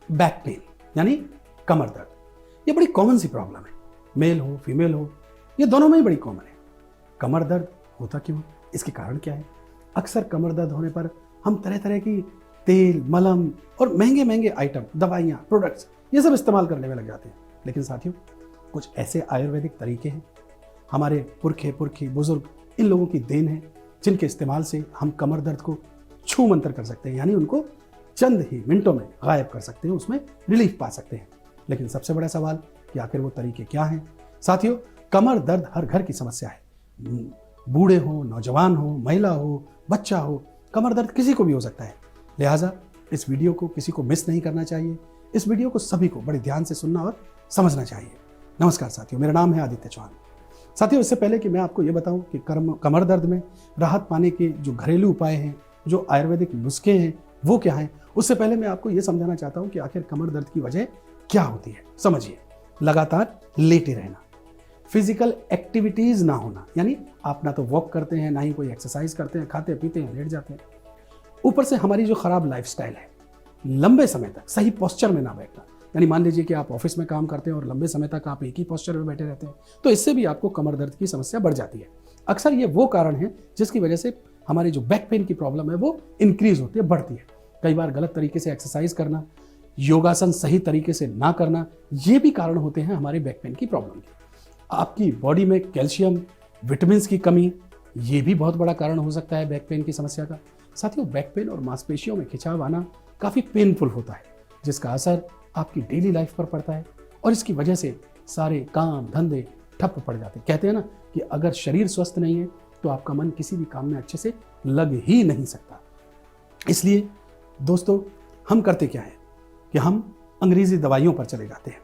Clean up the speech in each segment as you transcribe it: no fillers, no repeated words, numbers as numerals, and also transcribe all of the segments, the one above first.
Back pain यानी कमर दर्द, ये बड़ी कॉमन सी प्रॉब्लम है। मेल हो फीमेल हो, ये दोनों में ही बड़ी कॉमन है। कमर दर्द होता क्यों, इसके कारण क्या है? अक्सर कमर दर्द होने पर हम तरह तरह की तेल, मलम और महंगे महंगे आइटम, दवाइयाँ, प्रोडक्ट्स, ये सब इस्तेमाल करने में लग जाते हैं। लेकिन साथियों, कुछ ऐसे आयुर्वेदिक तरीके हैं, हमारे पुरखे बुजुर्ग, इन लोगों की देन है, जिनके इस्तेमाल से हम कमर दर्द को छू मंतर कर सकते हैं, यानी उनको चंद ही मिनटों में गायब कर सकते हैं, उसमें रिलीफ पा सकते हैं। लेकिन सबसे बड़ा सवाल कि आखिर वो तरीके क्या हैं? साथियों, कमर दर्द हर घर की समस्या है। बूढ़े हो, नौजवान हो, महिला हो, बच्चा हो, कमर दर्द किसी को भी हो सकता है। लिहाजा इस वीडियो को किसी को मिस नहीं करना चाहिए। इस वीडियो को सभी को बड़े ध्यान से सुनना और समझना चाहिए। नमस्कार साथियों, मेरा नाम है आदित्य चौहान। साथियों, इससे पहले कि मैं आपको ये बताऊं कि कमर दर्द में राहत पाने के जो घरेलू उपाय हैं, जो आयुर्वेदिक नुस्खे हैं, वो क्या हैं, उससे पहले मैं आपको ये समझाना चाहता हूं कि आखिर कमर दर्द की वजह क्या होती है। समझिए, लगातार लेटे रहना, फिजिकल एक्टिविटीज ना होना, यानी आप ना तो वॉक करते हैं, ना ही कोई एक्सरसाइज करते हैं, खाते पीते हैं, लेट जाते हैं। ऊपर से हमारी जो खराब लाइफस्टाइल है, लंबे समय तक सही पोस्चर में ना बैठना, यानी मान लीजिए कि आप ऑफिस में काम करते हैं और लंबे समय तक आप एक ही पोस्चर में बैठे रहते हैं, तो इससे भी आपको कमर दर्द की समस्या बढ़ जाती है। अक्सर ये वो कारण है जिसकी वजह से हमारी जो बैक पेन की प्रॉब्लम है वो इंक्रीज होती है, बढ़ती है। कई बार गलत तरीके से एक्सरसाइज करना, योगासन सही तरीके से ना करना, ये भी कारण होते हैं हमारे बैक पेन की प्रॉब्लम के। आपकी बॉडी में कैल्शियम, विटामिन की कमी, ये भी बहुत बड़ा कारण हो सकता है बैक पेन की समस्या का। साथियों, बैक पेन और मांसपेशियों में खिंचाव आना काफ़ी पेनफुल होता है, जिसका असर आपकी डेली लाइफ पर पड़ता है और इसकी वजह से सारे काम धंधे ठप पड़ जाते हैं। कहते हैं ना कि अगर शरीर स्वस्थ नहीं है तो आपका मन किसी भी काम में अच्छे से लग ही नहीं सकता। इसलिए दोस्तों, हम करते क्या है कि हम अंग्रेजी दवाइयों पर चले जाते हैं,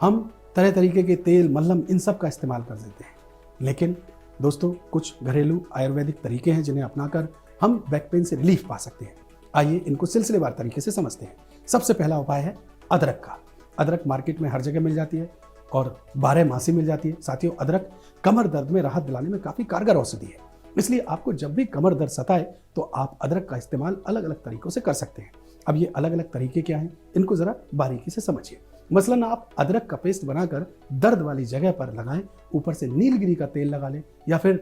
हम तरह तरीके के तेल, मलहम, इन सब का इस्तेमाल कर देते हैं। लेकिन दोस्तों, कुछ घरेलू आयुर्वेदिक तरीके हैं जिन्हें अपनाकर हम बैक पेन से रिलीफ पा सकते हैं। आइए इनको सिलसिलेवार तरीके से समझते हैं। सबसे पहला उपाय है अदरक का। अदरक मार्केट में हर जगह मिल जाती है और 12 मासी मिल जाती है। साथियों, अदरक कमर दर्द में राहत दिलाने में काफ़ी कारगर औषधि है। इसलिए आपको जब भी कमर दर्द सताए तो आप अदरक का इस्तेमाल अलग अलग तरीकों से कर सकते हैं। अब ये अलग अलग तरीके क्या हैं, इनको ज़रा बारीकी से समझिए। मसलन आप अदरक का पेस्ट बनाकर दर्द वाली जगह पर लगाएं, ऊपर से नीलगिरी का तेल लगा लें, या फिर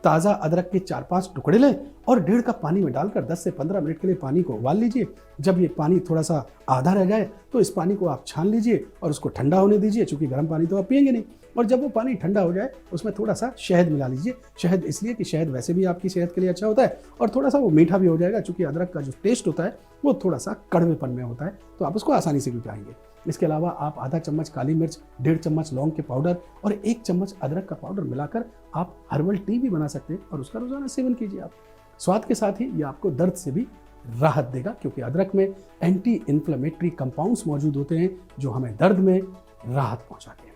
ताज़ा अदरक के 4-5 टुकड़े लें और 1.5 कप पानी में डालकर 10 से 15 मिनट के लिए पानी को उबाल लीजिए। जब ये पानी थोड़ा सा आधा रह जाए तो इस पानी को आप छान लीजिए और उसको ठंडा होने दीजिए, चूँकि गर्म पानी तो आप पिएंगे नहीं। और जब वो पानी ठंडा हो जाए उसमें थोड़ा सा शहद मिला लीजिए। शहद इसलिए कि शहद वैसे भी आपकी सेहत के लिए अच्छा होता है और थोड़ा सा वो मीठा भी हो जाएगा, चूँकि अदरक का जो टेस्ट होता है वो थोड़ा सा कड़वेपन में होता है, तो आप उसको आसानी से भी पाएंगे। इसके अलावा आप आधा चम्मच काली मिर्च, 1.5 चम्मच लौंग के पाउडर और 1 चम्मच अदरक का पाउडर मिलाकर आप हर्बल टी भी बना सकते हैं और उसका रोजाना सेवन कीजिए आप। स्वाद के साथ ही ये आपको दर्द से भी राहत देगा, क्योंकि अदरक में एंटी इन्फ्लेमेटरी कंपाउंड्स मौजूद होते हैं जो हमें दर्द में राहत पहुंचाते हैं।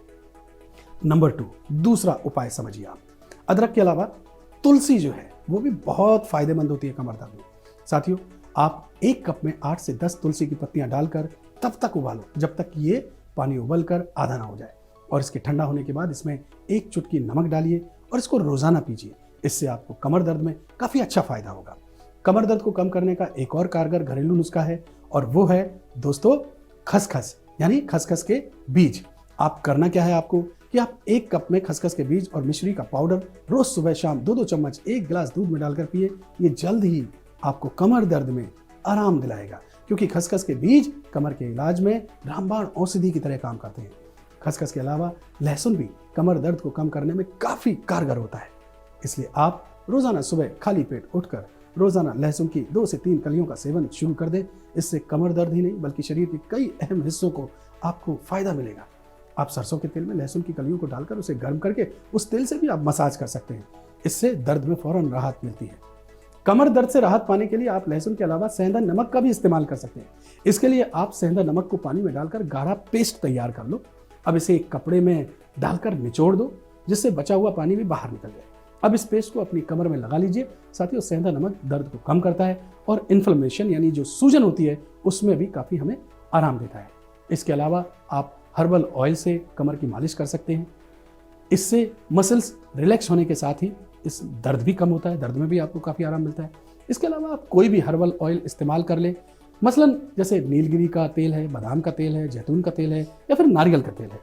नंबर 2, दूसरा उपाय समझिए आप। अदरक के अलावा तुलसी जो है वो भी बहुत फायदेमंद होती है कमर दर्द में। साथियों, आप 1 कप में 8 से 10 तुलसी की पत्तियां डालकर तब तक उबालो जब तक ये पानी उबलकर आधा ना हो जाए, और इसके ठंडा होने के बाद इसमें 1 चुटकी नमक डालिए और इसको रोजाना पीजिए। इससे आपको कमर दर्द में काफ़ी अच्छा फायदा होगा। कमर दर्द को कम करने का एक और कारगर घरेलू नुस्खा है और वो है दोस्तों खसखस, यानी खसखस के बीज। आप करना क्या है आपको कि आप 1 कप में खसखस के बीज और मिश्री का पाउडर रोज सुबह शाम 2-2 चम्मच 1 गिलास दूध में डालकर पिए। ये जल्द ही आपको कमर दर्द में आराम दिलाएगा, क्योंकि खसखस के बीज कमर के इलाज में रामबाण औषधि की तरह काम करते हैं। खसखस के अलावा लहसुन भी कमर दर्द को कम करने में काफ़ी कारगर होता है। इसलिए आप रोजाना सुबह खाली पेट उठकर रोजाना लहसुन की 2 से 3 कलियों का सेवन शुरू कर दें। इससे कमर दर्द ही नहीं बल्कि शरीर के कई अहम हिस्सों को आपको फायदा मिलेगा। आप सरसों के तेल में लहसुन की कलियों को डालकर उसे गर्म करके उस तेल से भी आप मसाज कर सकते हैं। इससे दर्द में फौरन राहत मिलती है। कमर दर्द से राहत पाने के लिए आप लहसुन के अलावा सेंधा नमक का भी इस्तेमाल कर सकते हैं। इसके लिए आप सेंधा नमक को पानी में डालकर गाढ़ा पेस्ट तैयार कर लो। अब इसे एक कपड़े में डालकर निचोड़ दो, जिससे बचा हुआ पानी भी बाहर निकल जाए। अब इस पेस्ट को अपनी कमर में लगा लीजिए। साथियों, सेंधा नमक दर्द को कम करता है और इन्फ्लेमेशन यानी जो सूजन होती है उसमें भी काफ़ी हमें आराम देता है। इसके अलावा आप हर्बल ऑयल से कमर की मालिश कर सकते हैं। इससे मसल्स रिलैक्स होने के साथ ही इस दर्द भी कम होता है, दर्द में भी आपको काफ़ी आराम मिलता है। इसके अलावा आप कोई भी हर्बल ऑयल इस्तेमाल कर लें मसलन जैसे नीलगिरी का तेल है, बादाम का तेल है, जैतून का तेल है या फिर नारियल का तेल है।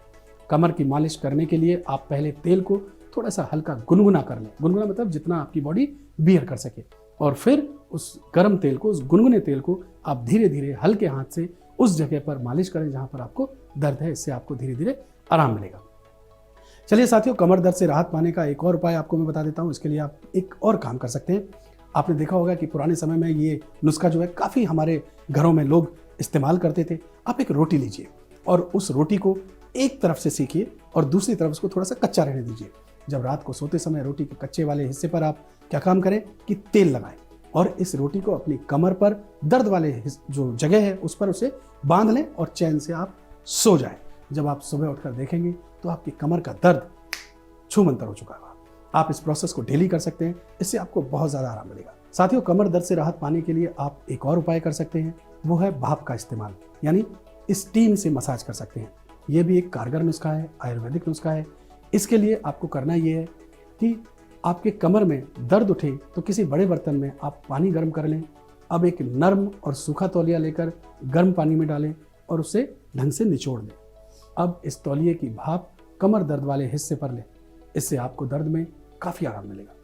कमर की मालिश करने के लिए आप पहले तेल को थोड़ा सा हल्का गुनगुना कर लें। गुनगुना मतलब जितना आपकी बॉडी बियर कर सके, और फिर उस गर्म तेल को, उस गुनगुने तेल को आप धीरे धीरे हल्के हाथ से उस जगह पर मालिश करें जहां पर आपको दर्द है। इससे आपको धीरे धीरे आराम मिलेगा। चलिए साथियों, कमर दर्द से राहत पाने का एक और उपाय आपको मैं बता देता हूं। इसके लिए आप एक और काम कर सकते हैं। आपने देखा होगा कि पुराने समय में ये नुस्खा जो है काफ़ी हमारे घरों में लोग इस्तेमाल करते थे। आप एक रोटी लीजिए और उस रोटी को एक तरफ से सेकिए और दूसरी तरफ उसको थोड़ा सा कच्चा रहने दीजिए। जब रात को सोते समय रोटी के कच्चे वाले हिस्से पर आप क्या काम करें कि तेल लगाएं और इस रोटी को अपनी कमर पर दर्द वाले जो जगह है उस पर उसे बांध लें और चैन से आप सो जाएं। जब आप सुबह उठकर देखेंगे तो आपकी कमर का दर्द छूमंतर हो चुका होगा। आप इस प्रोसेस को डेली कर सकते हैं, इससे आपको बहुत ज़्यादा आराम मिलेगा। साथियों, कमर दर्द से राहत पाने के लिए आप एक और उपाय कर सकते हैं, वो है भाप का इस्तेमाल, यानी स्टीम से मसाज कर सकते हैं। ये भी एक कारगर नुस्खा है, आयुर्वेदिक नुस्खा है। इसके लिए आपको करना ये है कि आपके कमर में दर्द उठे तो किसी बड़े बर्तन में आप पानी गर्म कर लें। अब एक नर्म और सूखा तौलिया लेकर गर्म पानी में डालें और उसे ढंग से निचोड़ लें। अब इस तौलिए की भाप कमर दर्द वाले हिस्से पर लें। इससे आपको दर्द में काफ़ी आराम मिलेगा।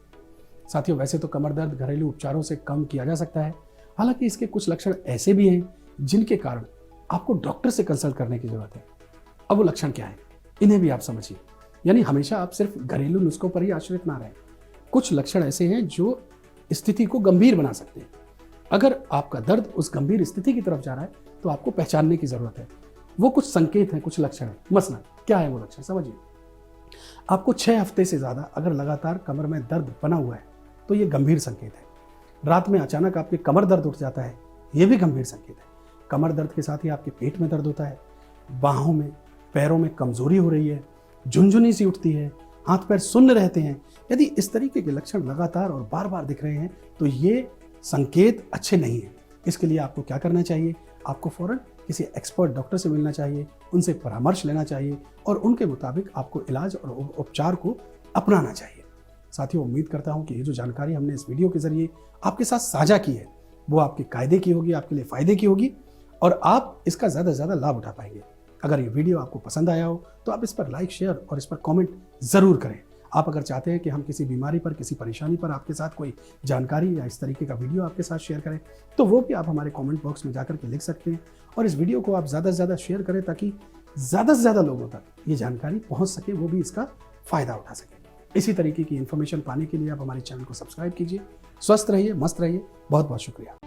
साथियों, वैसे तो कमर दर्द घरेलू उपचारों से कम किया जा सकता है, हालांकि इसके कुछ लक्षण ऐसे भी हैं जिनके कारण आपको डॉक्टर से कंसल्ट करने की जरूरत है। अब वो लक्षण क्या है, इन्हें भी आप समझिए। यानी हमेशा आप सिर्फ घरेलू नुस्खों पर ही आश्रित ना रहें। कुछ लक्षण ऐसे हैं जो स्थिति को गंभीर बना सकते हैं। अगर आपका दर्द उस गंभीर स्थिति की तरफ जा रहा है तो आपको पहचानने की जरूरत है। वो कुछ संकेत हैं, कुछ लक्षण हैं। मसलन क्या है वो लक्षण, समझिए। आपको 6 हफ्ते से ज़्यादा अगर लगातार कमर में दर्द बना हुआ है तो ये गंभीर संकेत है। रात में अचानक आपके कमर दर्द उठ जाता है, ये भी गंभीर संकेत है। कमर दर्द के साथ ही आपके पेट में दर्द होता है, बाहों में, पैरों में कमजोरी हो रही है, झुनझुनी सी उठती है, हाथ पैर सुन्न रहते हैं। यदि इस तरीके के लक्षण लगातार और बार बार दिख रहे हैं तो ये संकेत अच्छे नहीं हैं। इसके लिए आपको क्या करना चाहिए, आपको फौरन किसी एक्सपर्ट डॉक्टर से मिलना चाहिए, उनसे परामर्श लेना चाहिए और उनके मुताबिक आपको इलाज और उपचार को अपनाना चाहिए। साथियों, उम्मीद करता हूं कि ये जो जानकारी हमने इस वीडियो के जरिए आपके साथ साझा की है वो आपके कायदे की होगी, आपके लिए फ़ायदे की होगी और आप इसका ज़्यादा से ज़्यादा लाभ उठा पाएंगे। अगर ये वीडियो आपको पसंद आया हो तो आप इस पर लाइक, शेयर और इस पर कमेंट ज़रूर करें। आप अगर चाहते हैं कि हम किसी बीमारी पर, किसी परेशानी पर आपके साथ कोई जानकारी या इस तरीके का वीडियो आपके साथ शेयर करें तो वो भी आप हमारे कमेंट बॉक्स में जाकर के लिख सकते हैं और इस वीडियो को आप ज़्यादा से ज़्यादा शेयर करें ताकि ज़्यादा से ज़्यादा लोगों तक ये जानकारी पहुँच सके, वो भी इसका फ़ायदा उठा सके। इसी तरीके की इन्फॉर्मेशन पाने के लिए आप हमारे चैनल को सब्सक्राइब कीजिए। स्वस्थ रहिए, मस्त रहिए। बहुत बहुत शुक्रिया।